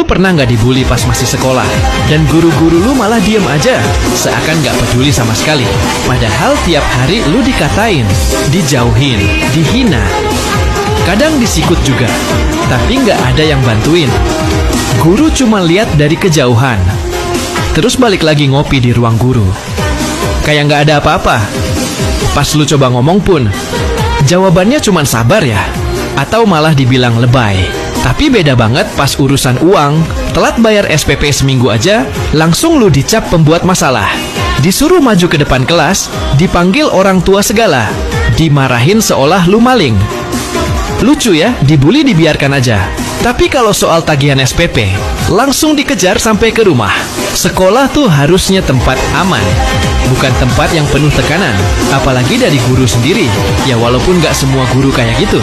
Lu pernah nggak dibully pas masih sekolah? Dan guru-guru lu malah diem aja, seakan nggak peduli sama sekali. Padahal tiap hari lu dikatain, dijauhin, dihina. Kadang disikut juga, tapi nggak ada yang bantuin. Guru cuma lihat dari kejauhan, terus balik lagi ngopi di ruang guru. Kayak nggak ada apa-apa. Pas lu coba ngomong pun, jawabannya cuma sabar ya, atau malah dibilang lebay. Tapi beda banget pas urusan uang. Telat bayar SPP seminggu aja, langsung lu dicap pembuat masalah. Disuruh maju ke depan kelas, dipanggil orang tua segala, dimarahin seolah lu maling. Lucu ya, dibully dibiarkan aja. Tapi kalau soal tagihan SPP, langsung dikejar sampai ke rumah. Sekolah tuh harusnya tempat aman, bukan tempat yang penuh tekanan. Apalagi dari guru sendiri. Ya walaupun gak semua guru kayak gitu.